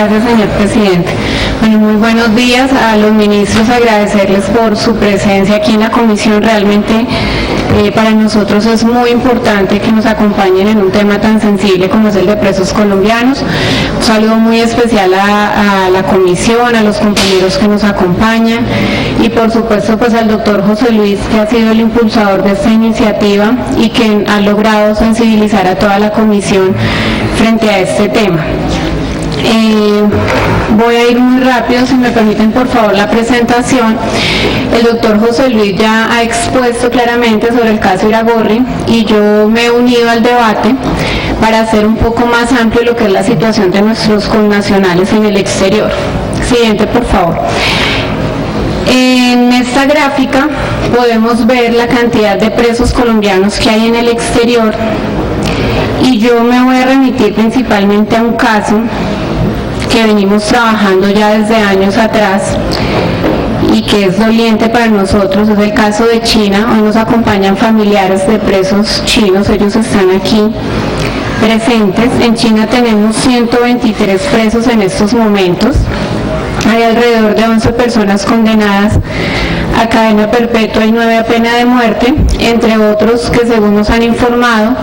Gracias, señor presidente. Bueno, muy buenos días a los ministros, agradecerles por su presencia aquí en la comisión. Realmente para nosotros es muy importante que nos acompañen en un tema tan sensible como es el de presos colombianos. Un saludo muy especial a la comisión, a los compañeros que nos acompañan y por supuesto pues al doctor José Luis, que ha sido el impulsador de esta iniciativa y que ha logrado sensibilizar a toda la comisión frente a este tema. Voy a ir muy rápido, si me permiten por favor la presentación. El doctor José Luis ya ha expuesto claramente sobre el caso Iragorri y yo me he unido al debate para hacer un poco más amplio lo que es la situación de nuestros connacionales en el exterior. Siguiente, por favor. En esta gráfica podemos ver la cantidad de presos colombianos que hay en el exterior y yo me voy a remitir principalmente a un caso que venimos trabajando ya desde años atrás y que es doliente para nosotros, es el caso de China. Hoy nos acompañan familiares de presos chinos, ellos están aquí presentes. En China tenemos 123 presos en estos momentos. Hay alrededor de 11 personas condenadas a cadena perpetua y 9 a pena de muerte, entre otros que según nos han informado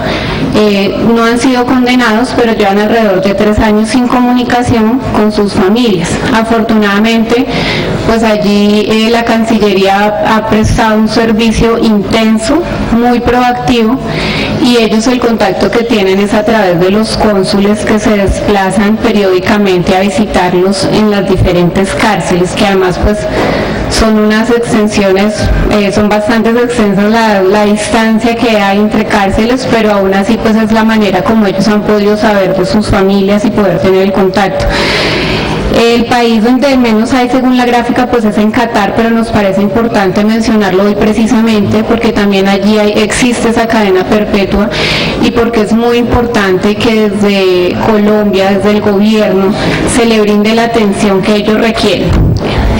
no han sido condenados, pero llevan alrededor de 3 años sin comunicación con sus familias. Afortunadamente, pues allí la Cancillería ha prestado un servicio intenso, muy proactivo, y ellos el contacto que tienen es a través de los cónsules que se desplazan periódicamente a visitarlos en las diferentes cárceles, que además pues son unas extensiones, son bastante extensas la distancia que hay entre cárceles, pero aún así pues es la manera como ellos han podido saber de sus familias y poder tener el contacto. El país donde menos hay según la gráfica pues es en Qatar, pero nos parece importante mencionarlo hoy precisamente porque también allí existe esa cadena perpetua y porque es muy importante que desde Colombia, desde el gobierno, se le brinde la atención que ellos requieren.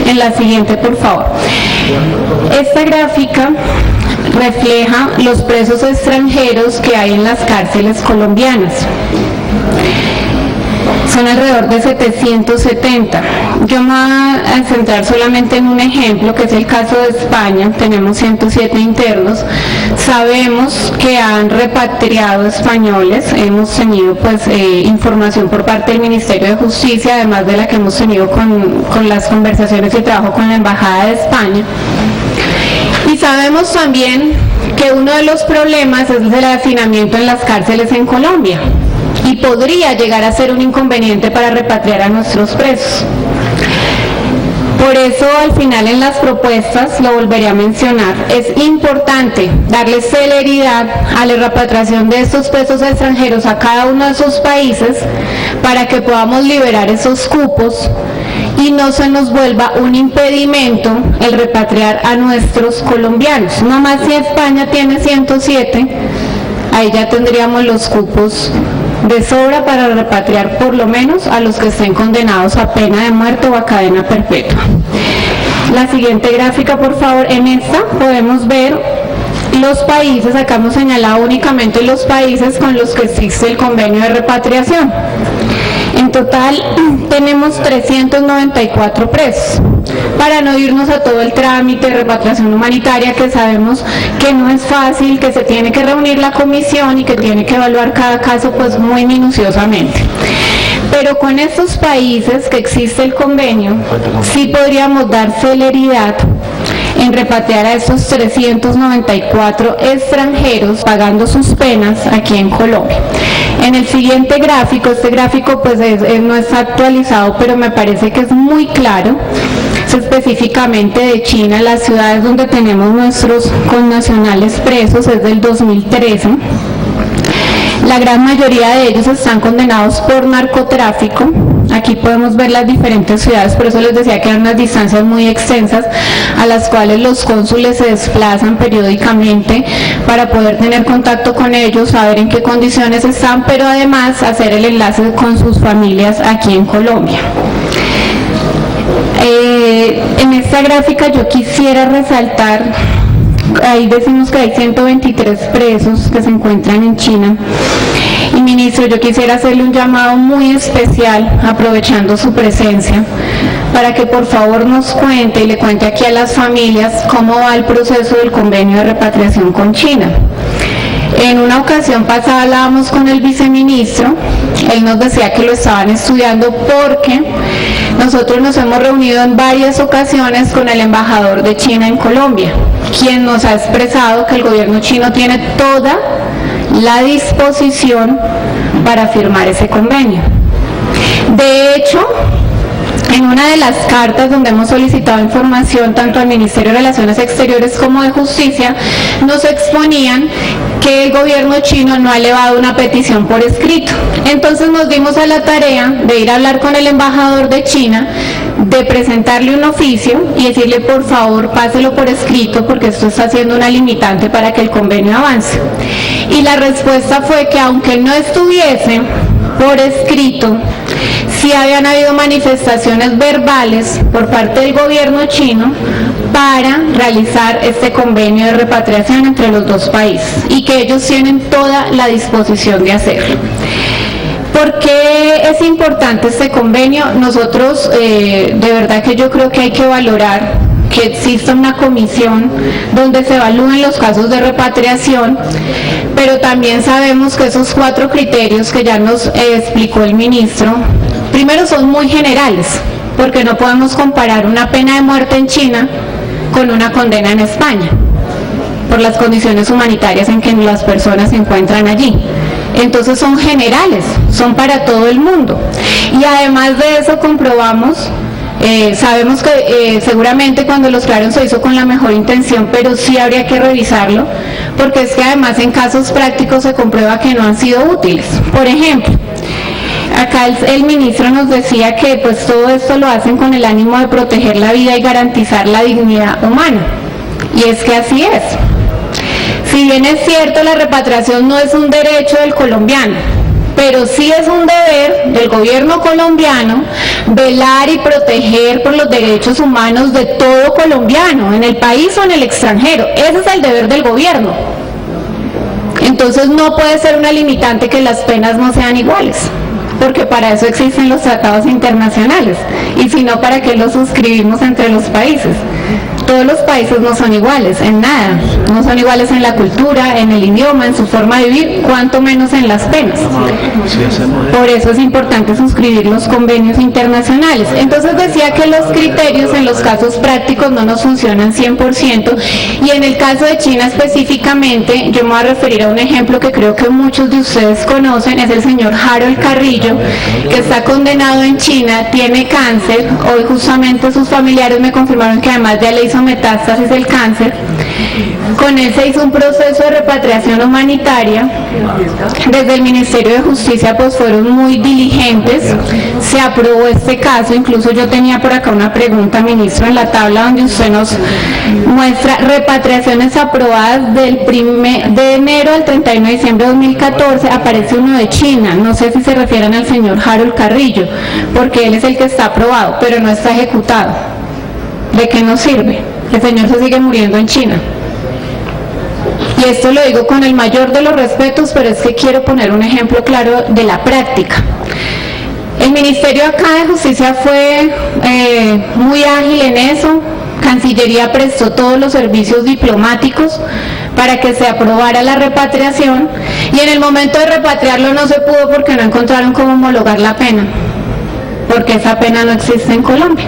En la siguiente, por favor. Esta gráfica refleja los presos extranjeros que hay en las cárceles colombianas. Son alrededor de 770. Yo me voy a centrar solamente en un ejemplo, que es el caso de España. Tenemos 107 internos. Sabemos que han repatriado españoles. Hemos tenido pues información por parte del Ministerio de Justicia, además de la que hemos tenido con las conversaciones y trabajo con la Embajada de España. Y sabemos también que uno de los problemas es el hacinamiento en las cárceles en Colombia. Y podría llegar a ser un inconveniente para repatriar a nuestros presos. Por eso al final en las propuestas, lo volveré a mencionar, es importante darle celeridad a la repatriación de estos presos extranjeros a cada uno de sus países para que podamos liberar esos cupos y no se nos vuelva un impedimento el repatriar a nuestros colombianos. No más si España tiene 107, ahí ya tendríamos los cupos de sobra para repatriar por lo menos a los que estén condenados a pena de muerte o a cadena perpetua. La siguiente gráfica, por favor. En esta podemos ver los países, acá hemos señalado únicamente los países con los que existe el convenio de repatriación. En total tenemos 394 presos. Para no irnos a todo el trámite de repatriación humanitaria, que sabemos que no es fácil, que se tiene que reunir la comisión y que tiene que evaluar cada caso pues muy minuciosamente. Pero con estos países que existe el convenio, sí podríamos dar celeridad en repatriar a estos 394 extranjeros pagando sus penas aquí en Colombia. En el siguiente gráfico, este gráfico pues no está actualizado, pero me parece que es muy claro, es específicamente de China, las ciudades donde tenemos nuestros connacionales presos, es del 2013. La gran mayoría de ellos están condenados por narcotráfico. Aquí podemos ver las diferentes ciudades, por eso les decía que eran unas distancias muy extensas a las cuales los cónsules se desplazan periódicamente para poder tener contacto con ellos, saber en qué condiciones están, pero además hacer el enlace con sus familias aquí en Colombia. En esta gráfica yo quisiera resaltar, ahí decimos que hay 123 presos que se encuentran en China y Ministro, yo quisiera hacerle un llamado muy especial, aprovechando su presencia, para que por favor nos cuente y le cuente aquí a las familias cómo va el proceso del convenio de repatriación con China. En una ocasión pasada hablábamos con el viceministro, él nos decía que lo estaban estudiando porque nosotros nos hemos reunido en varias ocasiones con el embajador de China en Colombia, quien nos ha expresado que el gobierno chino tiene toda la disposición para firmar ese convenio. De hecho, en una de las cartas donde hemos solicitado información tanto al Ministerio de Relaciones Exteriores como de Justicia, nos exponían que el gobierno chino no ha elevado una petición por escrito. Entonces nos dimos a la tarea de ir a hablar con el embajador de China, de presentarle un oficio y decirle por favor páselo por escrito porque esto está siendo una limitante para que el convenio avance. Y la respuesta fue que aunque no estuviese por escrito, sí habían habido manifestaciones verbales por parte del gobierno chino para realizar este convenio de repatriación entre los dos países y que ellos tienen toda la disposición de hacerlo. ¿Por qué es importante este convenio? Nosotros, de verdad que yo creo que hay que valorar que exista una comisión donde se evalúen los casos de repatriación, pero también sabemos que esos 4 criterios que ya nos explicó el ministro, primero son muy generales, porque no podemos comparar una pena de muerte en China con una condena en España, por las condiciones humanitarias en que las personas se encuentran allí. Entonces son generales, son para todo el mundo. Y además de eso comprobamos, sabemos que seguramente cuando los crearon se hizo con la mejor intención, pero sí habría que revisarlo, porque es que además en casos prácticos se comprueba que no han sido útiles. Por ejemplo, acá el ministro nos decía que pues todo esto lo hacen con el ánimo de proteger la vida y garantizar la dignidad humana. Y es que así es. Si bien es cierto, la repatriación no es un derecho del colombiano, pero sí es un deber del gobierno colombiano velar y proteger por los derechos humanos de todo colombiano, en el país o en el extranjero. Ese es el deber del gobierno. Entonces no puede ser una limitante que las penas no sean iguales, porque para eso existen los tratados internacionales, y si no, ¿para qué los suscribimos entre los países? Todos los países no son iguales en nada, no son iguales en la cultura, en el idioma, en su forma de vivir, cuanto menos en las penas. Por eso es importante suscribir los convenios internacionales. Entonces decía que los criterios en los casos prácticos no nos funcionan 100%, y en el caso de China específicamente, yo me voy a referir a un ejemplo que creo que muchos de ustedes conocen, es el señor Harold Carrillo, que está condenado en China, tiene cáncer. Hoy justamente sus familiares me confirmaron que además ya le hizo metástasis el cáncer. Con él se hizo un proceso de repatriación humanitaria. Desde el Ministerio de Justicia pues fueron muy diligentes, se aprobó este caso. Incluso yo tenía por acá una pregunta, ministro, en la tabla donde usted nos muestra repatriaciones aprobadas de enero al 31 de diciembre de 2014, aparece uno de China. No sé si se refieren al señor Harold Carrillo, porque él es el que está aprobado, pero no está ejecutado. ¿De qué nos sirve? El señor se sigue muriendo en China. Y esto lo digo con el mayor de los respetos, pero es que quiero poner un ejemplo claro de la práctica. El Ministerio acá de Justicia fue muy ágil en eso. Cancillería prestó todos los servicios diplomáticos para que se aprobara la repatriación, y en el momento de repatriarlo no se pudo porque no encontraron cómo homologar la pena, porque esa pena no existe en Colombia.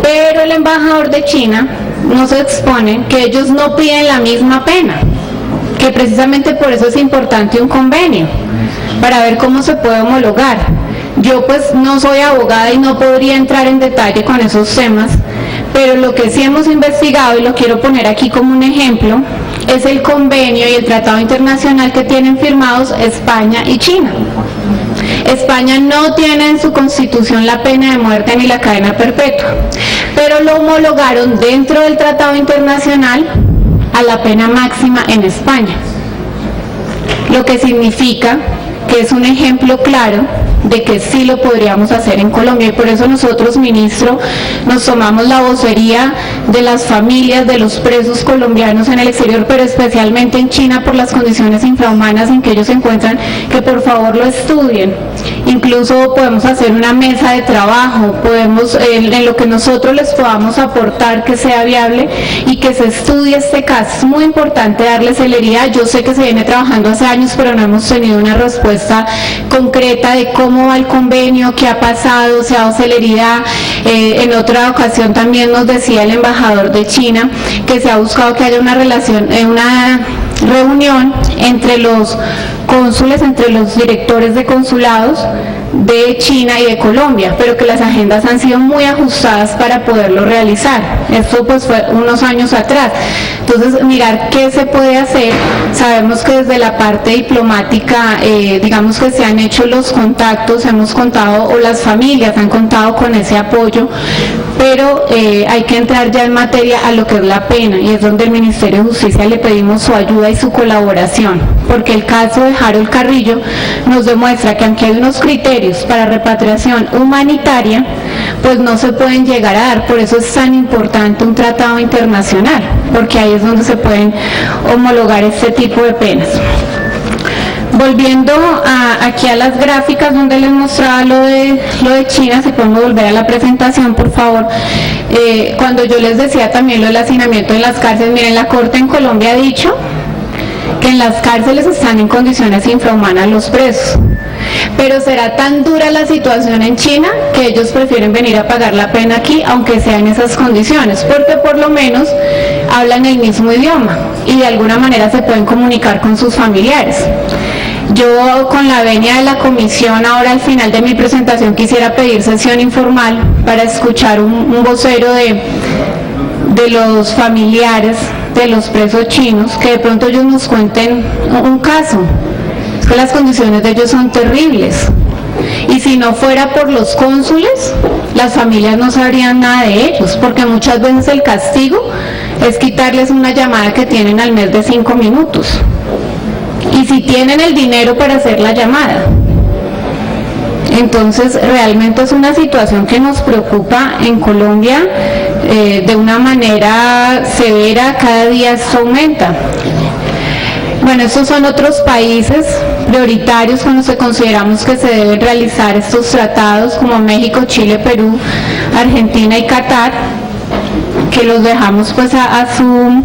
Pero el embajador de China nos expone que ellos no piden la misma pena, que precisamente por eso es importante un convenio, para ver cómo se puede homologar. Yo pues no soy abogada y no podría entrar en detalle con esos temas, pero lo que sí hemos investigado, y lo quiero poner aquí como un ejemplo, es el convenio y el tratado internacional que tienen firmados España y China. España no tiene en su constitución la pena de muerte ni la cadena perpetua, pero lo homologaron dentro del tratado internacional a la pena máxima en España, lo que significa que es un ejemplo claro de que sí lo podríamos hacer en Colombia, y por eso nosotros, ministro, nos tomamos la vocería de las familias de los presos colombianos en el exterior, pero especialmente en China por las condiciones infrahumanas en que ellos se encuentran, que por favor lo estudien. Incluso podemos hacer una mesa de trabajo, podemos, en lo que nosotros les podamos aportar, que sea viable y que se estudie este caso. Es muy importante darle celeridad. Yo sé que se viene trabajando hace años, pero no hemos tenido una respuesta concreta de cómo va el convenio, qué ha pasado, se ha dado celeridad. En otra ocasión también nos decía el embajador de China que se ha buscado que haya una relación, una reunión entre los cónsules, entre los directores de consulados de China y de Colombia, pero que las agendas han sido muy ajustadas para poderlo realizar. Esto pues fue unos años atrás. Entonces, mirar qué se puede hacer. Sabemos que desde la parte diplomática, digamos que se han hecho los contactos, hemos contado, o las familias han contado con ese apoyo, pero hay que entrar ya en materia a lo que es la pena, y es donde el Ministerio de Justicia le pedimos su ayuda y su colaboración, porque el caso de Harold Carrillo nos demuestra que aunque hay unos criterios para repatriación humanitaria, pues no se pueden llegar a dar. Por eso es tan importante un tratado internacional, porque ahí es donde se pueden homologar este tipo de penas. Volviendo aquí a las gráficas donde les mostraba lo de China, si podemos volver a la presentación, por favor. Cuando yo les decía también lo del hacinamiento en las cárceles, miren, la Corte en Colombia ha dicho que en las cárceles están en condiciones infrahumanas los presos, pero será tan dura la situación en China que ellos prefieren venir a pagar la pena aquí, aunque sea en esas condiciones, porque por lo menos hablan el mismo idioma y de alguna manera se pueden comunicar con sus familiares. Yo, con la venia de la comisión, ahora al final de mi presentación quisiera pedir sesión informal para escuchar un vocero de los familiares de los presos chinos, que de pronto ellos nos cuenten un caso. Es que las condiciones de ellos son terribles, y si no fuera por los cónsules, las familias no sabrían nada de ellos, porque muchas veces el castigo es quitarles una llamada que tienen al mes de 5 minutos, y si tienen el dinero para hacer la llamada. Entonces realmente es una situación que nos preocupa en Colombia de una manera severa. Cada día esto aumenta. Bueno, estos son otros países prioritarios con los que consideramos que se deben realizar estos tratados, como México, Chile, Perú, Argentina y Qatar, que los dejamos pues a su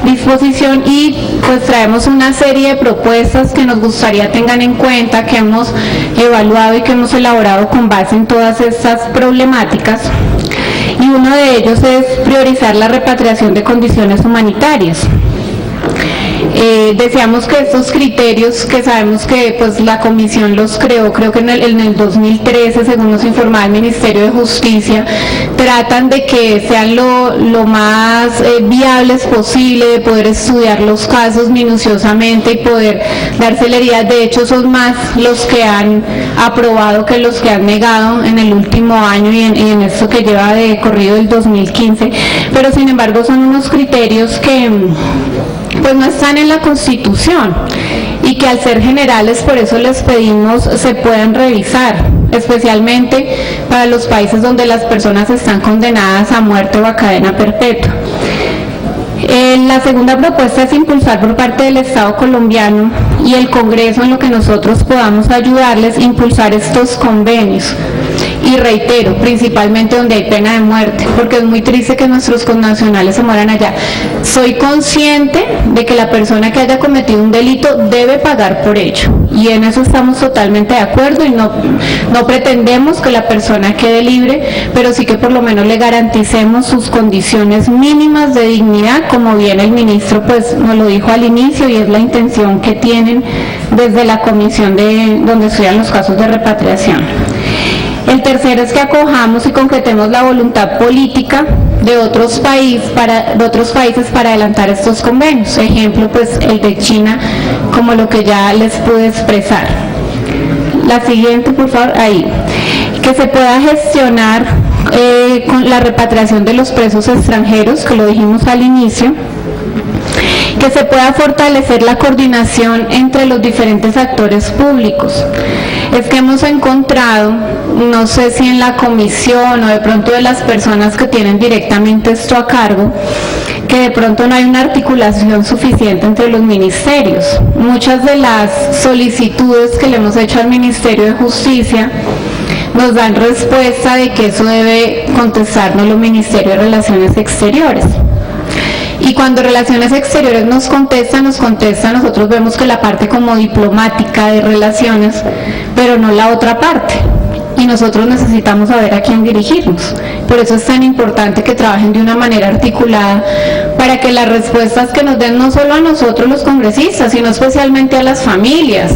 disposición, y pues traemos una serie de propuestas que nos gustaría tengan en cuenta, que hemos evaluado y que hemos elaborado con base en todas estas problemáticas, y uno de ellos es priorizar la repatriación de condiciones humanitarias. Deseamos que estos criterios, que sabemos que pues la comisión los creó, creo que en el 2013, según nos informaba el Ministerio de Justicia, tratan de que sean lo más viables posible, de poder estudiar los casos minuciosamente y poder dar celeridad. De hecho, son más los que han aprobado que los que han negado en el último año y en esto que lleva de corrido del 2015, pero sin embargo son unos criterios que pues no están en la Constitución, y que al ser generales, por eso les pedimos se puedan revisar, especialmente para los países donde las personas están condenadas a muerte o a cadena perpetua. La segunda propuesta es impulsar por parte del Estado colombiano y el Congreso, en lo que nosotros podamos ayudarles, impulsar estos convenios. Y reitero, principalmente donde hay pena de muerte, porque es muy triste que nuestros connacionales se mueran allá. Soy consciente de que la persona que haya cometido un delito debe pagar por ello, y en eso estamos totalmente de acuerdo, y no pretendemos que la persona quede libre, pero sí que por lo menos le garanticemos sus condiciones mínimas de dignidad, como bien el ministro pues nos lo dijo al inicio, y es la intención que tienen desde la comisión donde estudian los casos de repatriación. El tercero es que acojamos y concretemos la voluntad política de otros países para adelantar estos convenios. Ejemplo, pues el de China, como lo que ya les pude expresar. La siguiente, por favor, ahí. Que se pueda gestionar con la repatriación de los presos extranjeros, que lo dijimos al inicio, que se pueda fortalecer la coordinación entre los diferentes actores públicos. Es que hemos encontrado, no sé si en la comisión o de pronto de las personas que tienen directamente esto a cargo, que de pronto no hay una articulación suficiente entre los ministerios. Muchas de las solicitudes que le hemos hecho al Ministerio de Justicia nos dan respuesta de que eso debe contestarnos los Ministerios de Relaciones Exteriores. Y cuando Relaciones Exteriores nos contesta, nosotros vemos que la parte como diplomática de relaciones, pero no la otra parte. Y nosotros necesitamos saber a quién dirigirnos. Por eso es tan importante que trabajen de una manera articulada para que las respuestas que nos den no solo a nosotros los congresistas, sino especialmente a las familias,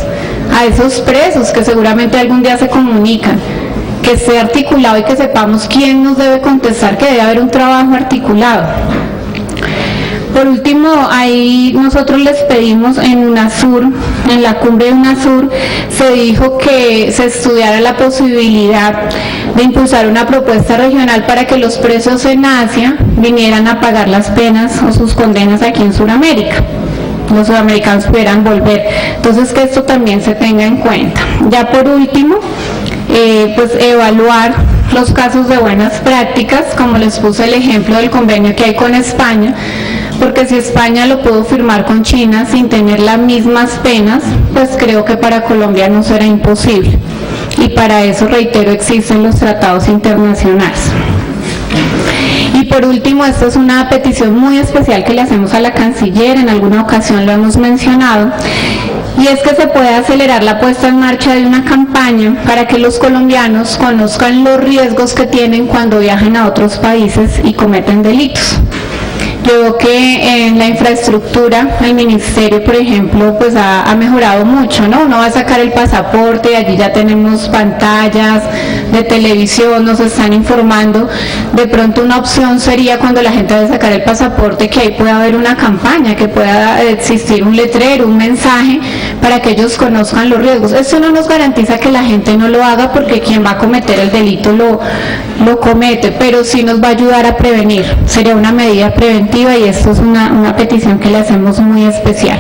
a esos presos que seguramente algún día se comunican, que esté articulado y que sepamos quién nos debe contestar, que debe haber un trabajo articulado. Por último, ahí nosotros les pedimos en UNASUR, en la cumbre de UNASUR, se dijo que se estudiara la posibilidad de impulsar una propuesta regional para que los presos en Asia vinieran a pagar las penas o sus condenas aquí en Sudamérica. Los sudamericanos pudieran volver. Entonces, que esto también se tenga en cuenta. Ya por último, pues evaluar los casos de buenas prácticas, como les puse el ejemplo del convenio que hay con España, porque si España lo pudo firmar con China sin tener las mismas penas, pues creo que para Colombia no será imposible. Y para eso, reitero, existen los tratados internacionales. Y por último, esta es una petición muy especial que le hacemos a la canciller, en alguna ocasión lo hemos mencionado, y es que se pueda acelerar la puesta en marcha de una campaña para que los colombianos conozcan los riesgos que tienen cuando viajan a otros países y cometen delitos. Yo veo que en la infraestructura el ministerio, por ejemplo, pues ha mejorado mucho, ¿no? Uno va a sacar el pasaporte y allí ya tenemos pantallas de televisión, nos están informando. De pronto una opción sería cuando la gente va a sacar el pasaporte que ahí pueda haber una campaña, que pueda existir un letrero, un mensaje para que ellos conozcan los riesgos. Esto no nos garantiza que la gente no lo haga porque quien va a cometer el delito lo comete, pero sí nos va a ayudar a prevenir. Sería una medida preventiva y esto es una petición que le hacemos muy especial.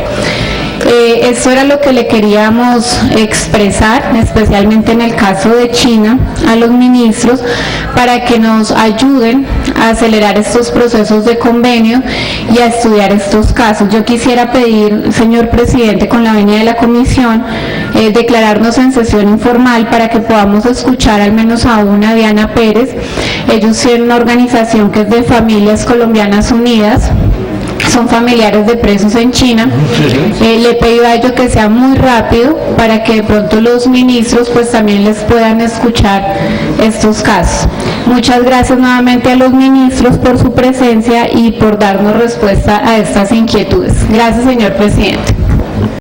Esto era lo que le queríamos expresar, especialmente en el caso de China, a los ministros, para que nos ayuden a acelerar estos procesos de convenio y a estudiar estos casos. Yo quisiera pedir, señor presidente, con la venia de la comisión, declararnos en sesión informal para que podamos escuchar al menos a una, Diana Pérez. Ellos tienen una organización que es de Familias Colombianas Unidas, son familiares de presos en China. Le he pedido a ellos que sea muy rápido para que de pronto los ministros pues también les puedan escuchar estos casos. Muchas gracias nuevamente a los ministros por su presencia y por darnos respuesta a estas inquietudes. Gracias, señor presidente.